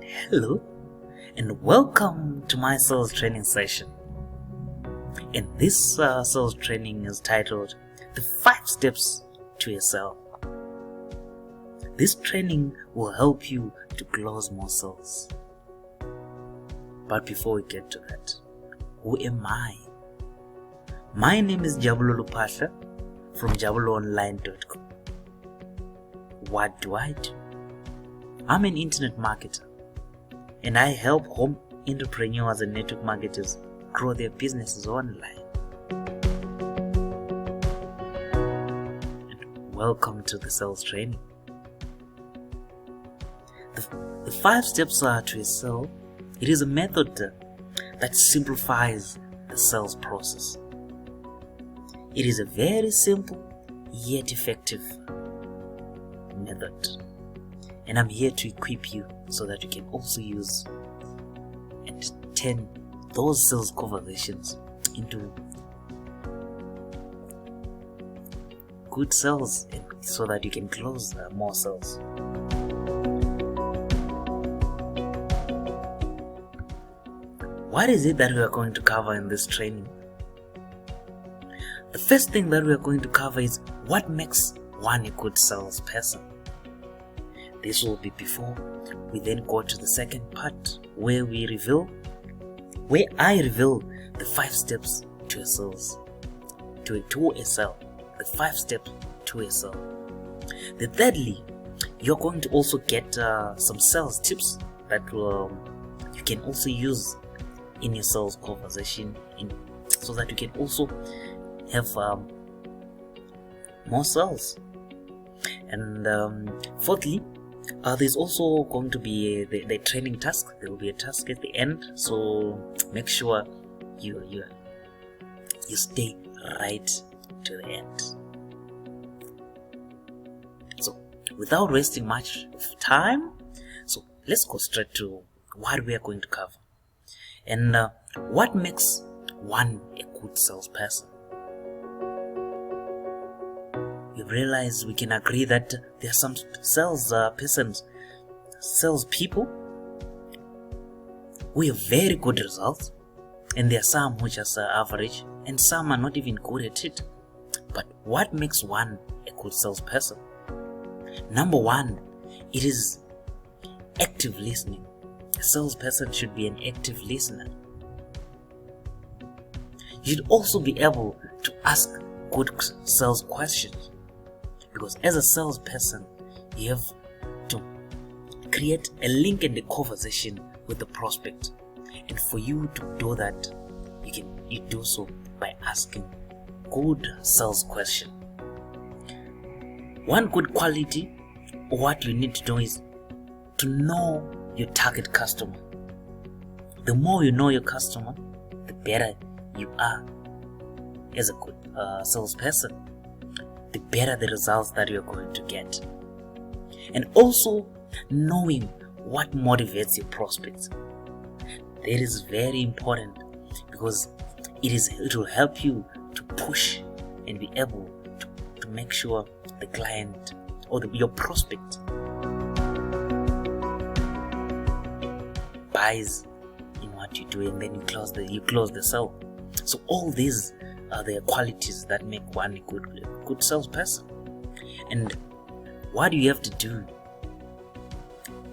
Hello and welcome to my sales training session. And this sales training is titled The 5 Steps to a Sale. This training will help you to close more sales. But before we get to that, who am I? My name is Jabululu Pasha from jabuluonline.com. What do I do? I'm an internet marketer, and I help home entrepreneurs and network marketers grow their businesses online. And welcome to the sales training. The 5 steps to a sale. It is a method that simplifies the sales process. It is a very simple yet effective method. And I'm here to equip you so that you can also use and turn those sales conversations into good sales, and so that you can close more sales. What is it that we are going to cover in this training? The first thing that we are going to cover is what makes one a good salesperson. This will be before we then go to the second part where I reveal the 5 steps to a sales, to a sale, the 5 steps to a sale. The thirdly, you're going to also get some sales tips that you can also use in your sales conversation, so that you can also have more sales. And fourthly, there's also going to be the training task. There will be a task at the end, so make sure you stay right to the end. So without wasting much time, so let's go straight to what we are going to cover. And what makes one a good salesperson? You realize we can agree that there are some salespeople who have very good results, and there are some who just are average, and some are not even good at it. But what makes one a good salesperson? Number one, it is active listening. A salesperson should be an active listener. You should also be able to ask good sales questions, because as a salesperson, you have to create a link in the conversation with the prospect. And for you to do that, you do so by asking good sales questions. One good quality, or what you need to do, is to know your target customer. The more you know your customer, the better you are as a good salesperson, the better the results that you're going to get. And also knowing what motivates your prospects. That is very important, because it will help you to push and be able to make sure the client or your prospect buys in what you do, and then you close the sale. So all these are the qualities that make one a good salesperson. And what you have to do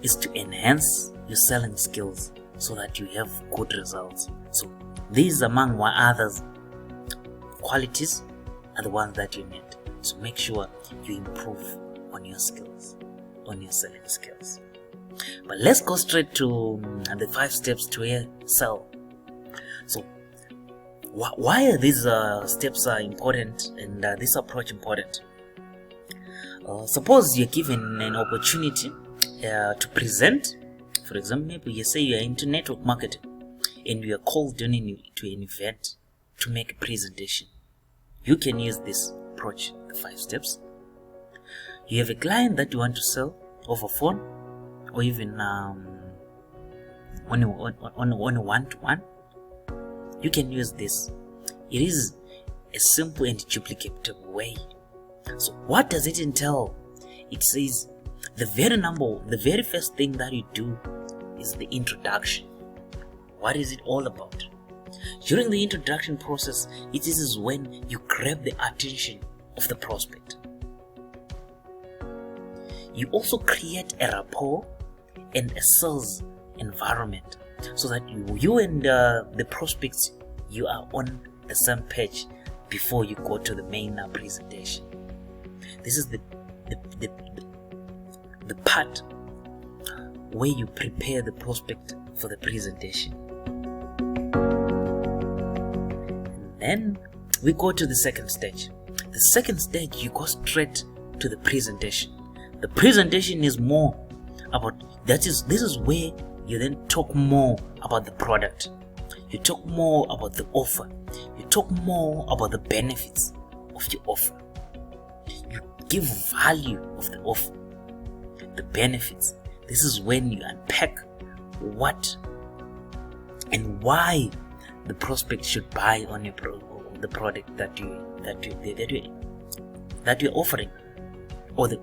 is to enhance your selling skills so that you have good results. So these, among others qualities, are the ones that you need. So make sure you improve on your skills, on your selling skills. But let's go straight to the 5 steps to a sale. So why are these steps important, and this approach important? Suppose you're given an opportunity to present. For example, maybe you say you're into network marketing and you are called to an event to make a presentation. You can use this approach, the 5 steps. You have a client that you want to sell over phone, or even on a one-to-one. You can use this. It is a simple and duplicatable way. So what does it entail? It says the very first thing that you do is the introduction. What is it all about? During the introduction process, it is when you grab the attention of the prospect. You also create a rapport and a sales environment so that you and the prospects, you are on the same page before you go to the main presentation. This is the part where you prepare the prospect for the presentation. And then we go to the second stage. The second stage, you go straight to the presentation. The presentation is more about, this is where you then talk more about the product. You talk more about the offer. You talk more about the benefits of your offer. You give value of the offer, the benefits. This is when you unpack what and why the prospect should buy on your the product that you're offering, or the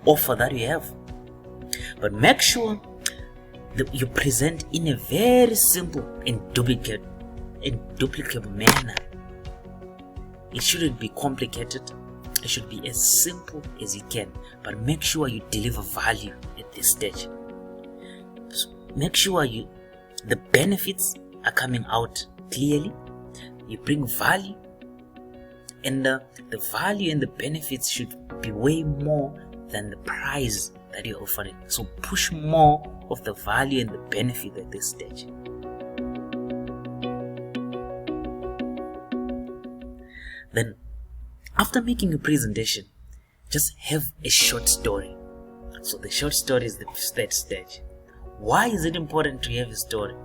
offer that you have. But make sure that you present in a very simple and duplicable manner. It shouldn't be complicated. It should be as simple as you can, but make sure you deliver value at this stage. Make sure the benefits are coming out clearly. You bring value, and the value and the benefits should be way more than the price that you're offering. So push more of the value and the benefit at this stage. Then, after making a presentation, just have a short story. So the short story is the third stage. Why is it important to have a story?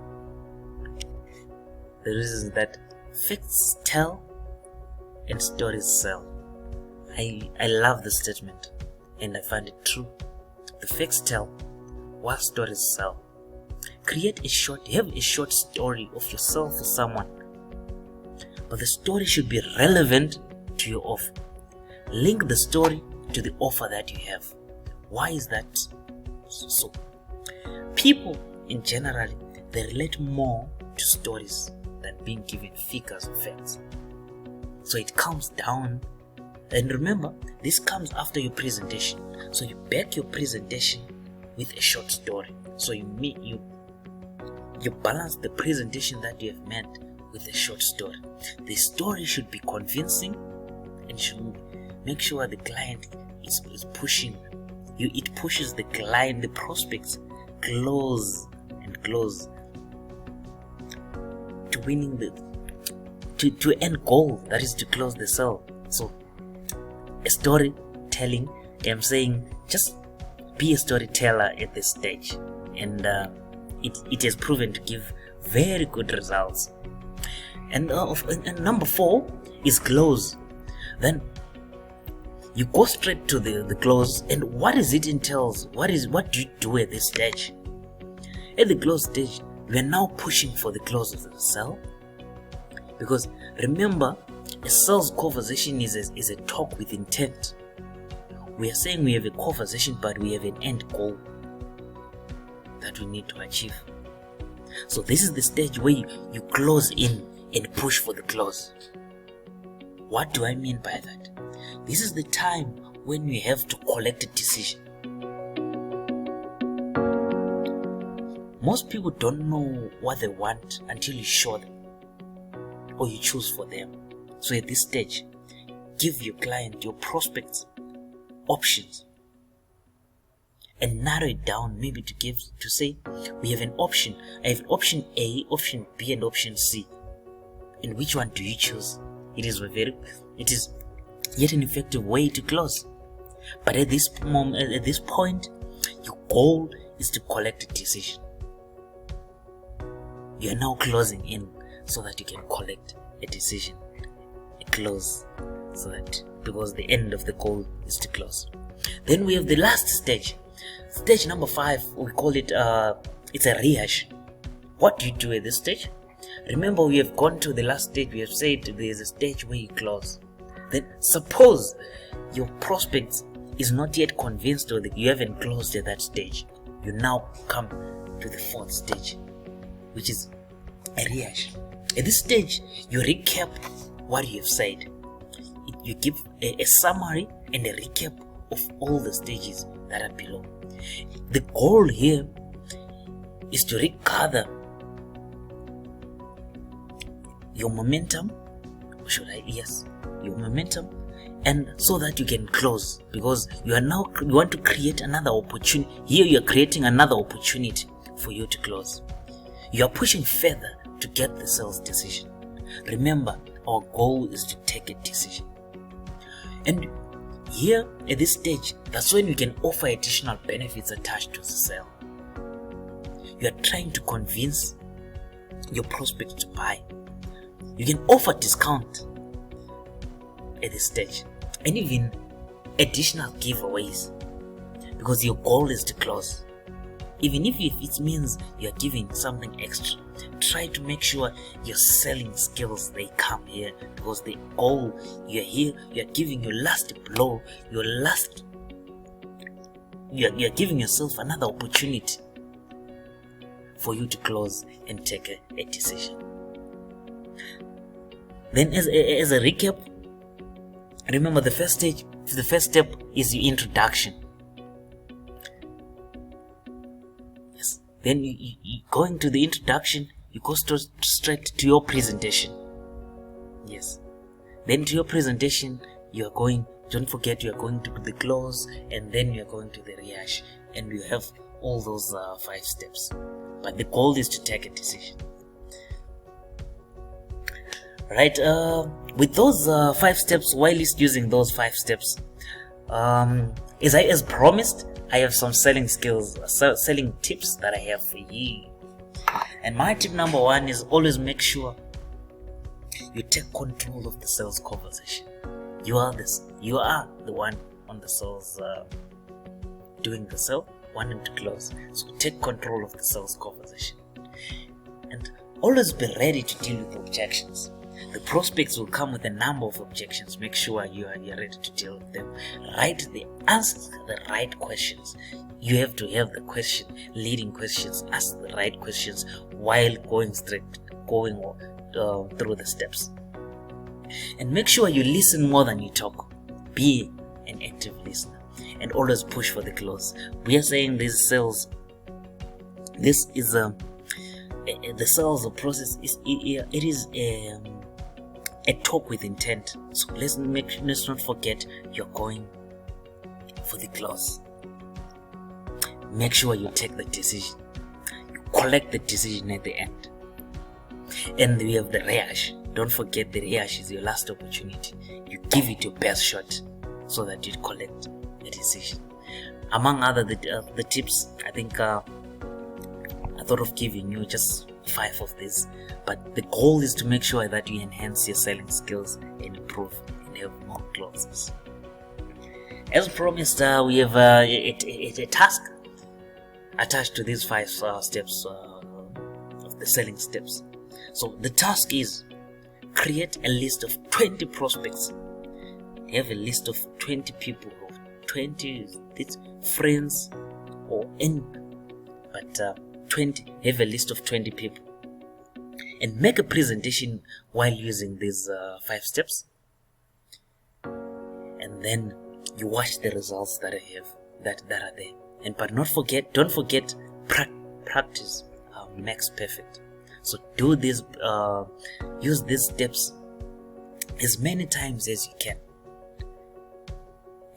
The reason is that facts tell and stories sell. I love this statement and I find it true. The facts tell while stories sell. Have a short story of yourself or someone, but the story should be relevant to your offer. Link the story to the offer that you have. Why is that so? People in general, they relate more to stories than being given figures or facts. So it comes down, and remember, this comes after your presentation. So you back your presentation with a short story. So you balance the presentation that you have made with a short story. The story should be convincing and should make sure the client is pushing you. It pushes the client, the prospects, close to winning to end goal, that is to close the sale. So a storytelling, I'm saying, just be a storyteller at this stage, and it has proven to give very good results. And number 4 is close. Then you go straight to the close, and what is it entails? What do you do at this stage? At the close stage, we are now pushing for the close of the sale, because remember, a sales conversation is a talk with intent. We are saying we have a conversation, but we have an end goal that we need to achieve. So this is the stage where you close in and push for the close. What do I mean by that? This is the time when you have to collect a decision. Most people don't know what they want until you show them or you choose for them. So at this stage, give your client, your prospects, options and narrow it down, maybe to say, we have an option. I have option A, option B, and option C. And which one do you choose? It is yet an effective way to close. But at this point, your goal is to collect a decision. You are now closing in so that you can collect a decision, a close, so that, because the end of the goal is to close. Then we have the last stage. Stage number 5, we call it it's a rehash. What do you do at this stage? Remember, we have gone to the last stage. We have said there is a stage where you close. Then suppose your prospect is not yet convinced, or that you haven't closed at that stage. You now come to the fourth stage, which is a rehash. At this stage, you recap what you have said. You give a summary and a recap of all the stages that are below. The goal here is to regather your momentum, your momentum, and so that you can close, because you want to create another opportunity. Here you are creating another opportunity for you to close. You are pushing further to get the sales decision. Remember, our goal is to take a decision. And here at this stage, that's when you can offer additional benefits attached to the sale. You are trying to convince your prospect to buy. You can offer discount at this stage, and even additional giveaways, because your goal is to close. Even if it means you're giving something extra, try to make sure your selling skills, they come here, because the goal, you're here, you're giving your last blow, you're giving yourself another opportunity for you to close and take a decision. Then as a recap, remember the first step is your introduction. Yes. Then you going to the introduction, you go straight to your presentation. Yes. Then to your presentation, don't forget you are going to the close, and then you are going to the rehash, and you have all those 5 steps. But the goal is to take a decision. Right, with those 5 steps, while using those 5 steps, as promised, I have some selling skills, selling tips that I have for you. And my tip number 1 is always make sure you take control of the sales conversation. You are the one on the sales, doing the sale, wanting to close. So take control of the sales conversation, and always be ready to deal with objections. The prospects will come with a number of objections. Make sure you're ready to deal with them. Write the answers, the right questions. You have to have the leading questions, ask the right questions while going through the steps. And make sure you listen more than you talk. Be an active listener, and always push for the close. We are saying the sales process is a talk with intent. So let's not forget you're going for the close. Make sure you take the decision. You collect the decision at the end. And we have the rehash. Don't forget the rehash is your last opportunity. You give it your best shot so that you collect a decision. Among other the tips, I think I thought of giving you just 5 of these, but the goal is to make sure that you enhance your selling skills and improve and have more closes. As promised, we have a task attached to these 5 steps of the selling steps. So the task is create a list of 20 prospects. Have a list of 20 people, or 20 friends, or any, but 20. Have a list of 20 people, and make a presentation while using these 5 steps. And then you watch the results that I have that are there. But don't forget, practice makes perfect. So do this, use these steps as many times as you can,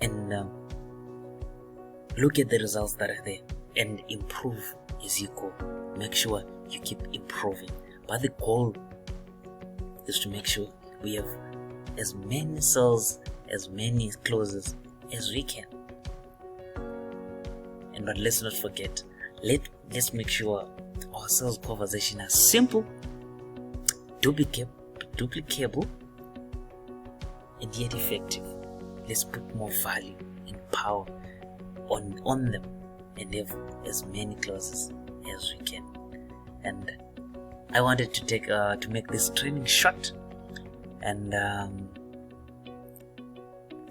and look at the results that are there and improve as you go. Make sure you keep improving. But the goal is to make sure we have as many sales, as many closes as we can. But let's not forget, let's make sure our sales conversation is simple, duplicable, and yet effective. Let's put more value and power on them, and have as many closes as we can. And I wanted to make this training short, and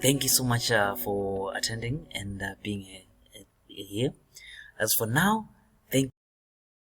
thank you so much for attending and being here. As for now,